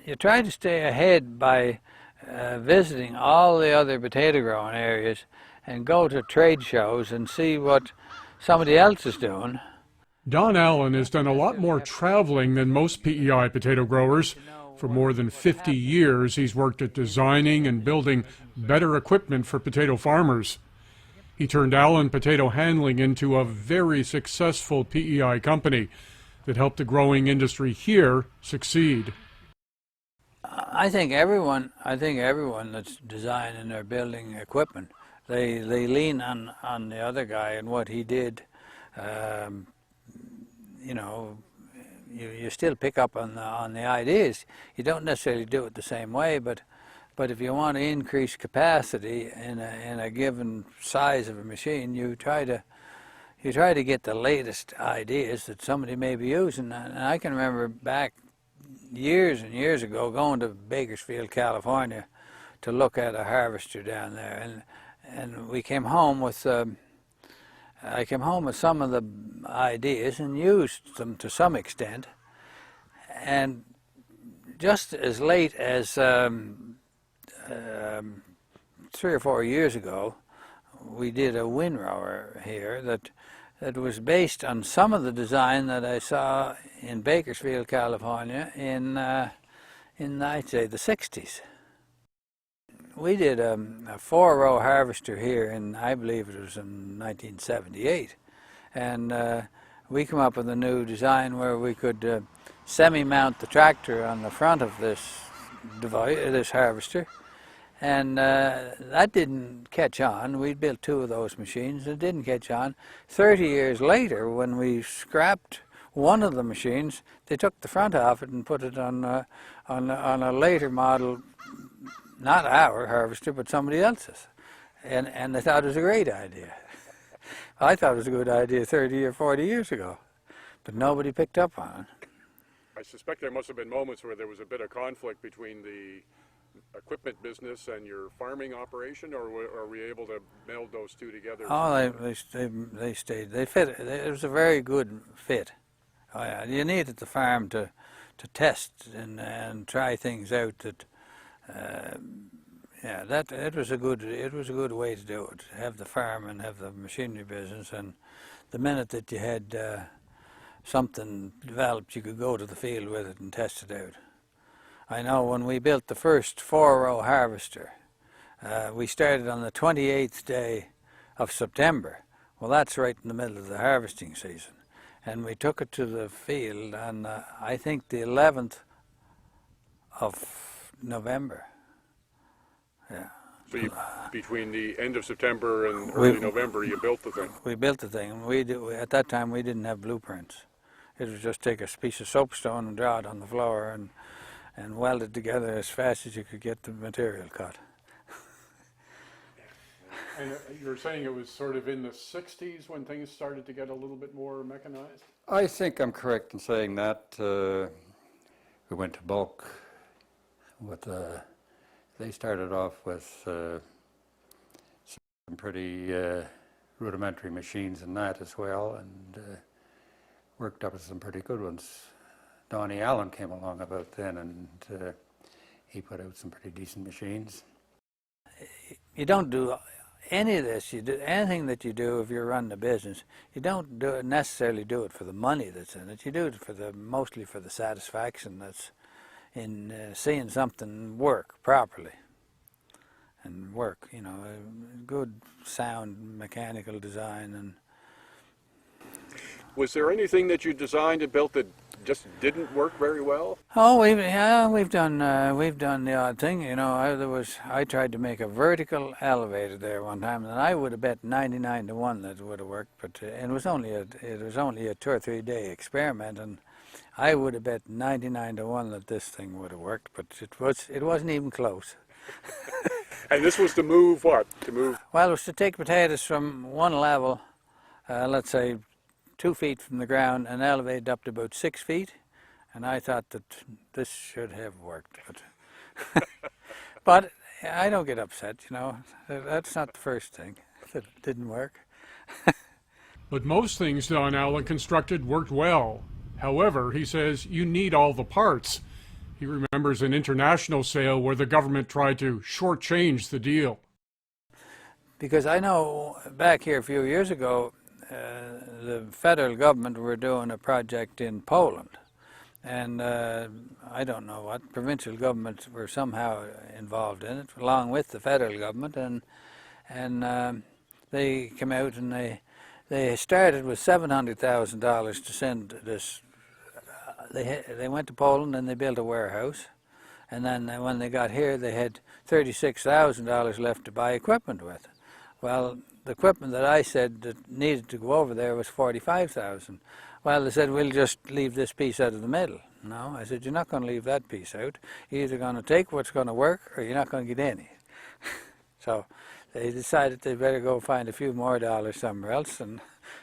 you try to stay ahead by visiting all the other potato growing areas and go to trade shows and see what somebody else is doing. Don Allen has done a lot more traveling than most PEI potato growers. For more than 50 years, he's worked at designing and building better equipment for potato farmers. He turned Allen Potato Handling into a very successful PEI company that helped the growing industry here succeed. I think everyone that's designing or building equipment, they lean on the other guy and what he did. You know, you still pick up on the ideas. You don't necessarily do it the same way, but if you want to increase capacity in a given size of a machine, you try to get the latest ideas that somebody may be using. And I can remember back years and years ago going to Bakersfield, California, to look at a harvester down there, and we came home with. I came home with some of the ideas and used them to some extent. And just as late as 3 or 4 years ago, we did a windrower here that was based on some of the design that I saw in Bakersfield, California in I'd say the 60s. We did a 4-row harvester here in, I believe it was in 1978, and we come up with a new design where we could semi-mount the tractor on the front of this device, this harvester, and that didn't catch on. We built 2 of those machines. It didn't catch on. 30 years later, when we scrapped one of the machines, they took the front off it and put it on a later model. Not our harvester, but somebody else's. And they thought it was a great idea. I thought it was a good idea 30 or 40 years ago, but nobody picked up on it. I suspect there must have been moments where there was a bit of conflict between the equipment business and your farming operation, or are we able to meld those two together? Oh, they stayed. They fit. It was a very good fit. Oh, yeah. You needed the farm to test and try things out that. Yeah, it was a good way to do it. Have the farm and have the machinery business, and the minute that you had something developed, you could go to the field with it and test it out. I know when we built the first 4-row harvester, we started on the 28th day of September. Well, that's right in the middle of the harvesting season, and we took it to the field on I think the 11th of November. Yeah. So between the end of September and early November, you built the thing? We built the thing. At that time, we didn't have blueprints. It was just take a piece of soapstone and draw it on the floor and weld it together as fast as you could get the material cut. And you were saying it was sort of in the 60s when things started to get a little bit more mechanized? I think I'm correct in saying that. We went to bulk. They started off with some pretty rudimentary machines and that as well, and worked up with some pretty good ones. Donnie Allen came along about then, and he put out some pretty decent machines. You don't do any of this. You do anything that you do if you're running a business. You don't necessarily do it for the money that's in it. You do it mostly for the satisfaction that's in seeing something work properly and work, you know, good sound mechanical design. And was there anything that you designed and built that just didn't work very well? Oh, we've done the odd thing, you know. I tried to make a vertical elevator there one time, and I would have bet 99 to 1 that it would have worked, but it was only a 2 or 3 day experiment, and I would have bet 99 to 1 that this thing would have worked, but it wasn't even close. And this was to move what? To move? Well, it was to take potatoes from one level, let's say 2 feet from the ground, and elevate it up to about 6 feet. And I thought that this should have worked, but I don't get upset, you know. That's not the first thing that didn't work. But most things Don Allen constructed worked well. However, he says you need all the parts. He remembers an international sale where the government tried to shortchange the deal. Because I know back here a few years ago, the federal government were doing a project in Poland. And I don't know what, provincial governments were somehow involved in it, along with the federal government. And they came out and they started with $700,000 to send this. They went to Poland and they built a warehouse. And then when they got here, they had $36,000 left to buy equipment with. Well, the equipment that I said that needed to go over there was $45,000. Well, they said, we'll just leave this piece out of the middle. No, I said, you're not going to leave that piece out. You're either going to take what's going to work or you're not going to get any. So they decided they better go find a few more dollars somewhere else, and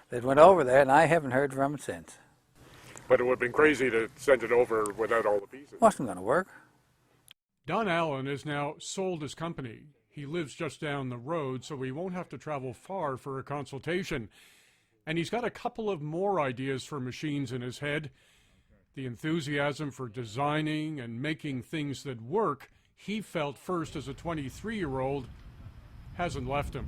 they went over there, and I haven't heard from it since. But it would have been crazy to send it over without all the pieces. Wasn't going to work. Don Allen has now sold his company. He lives just down the road, so he won't have to travel far for a consultation. And he's got a couple of more ideas for machines in his head. The enthusiasm for designing and making things that work he felt first as a 23-year-old hasn't left him.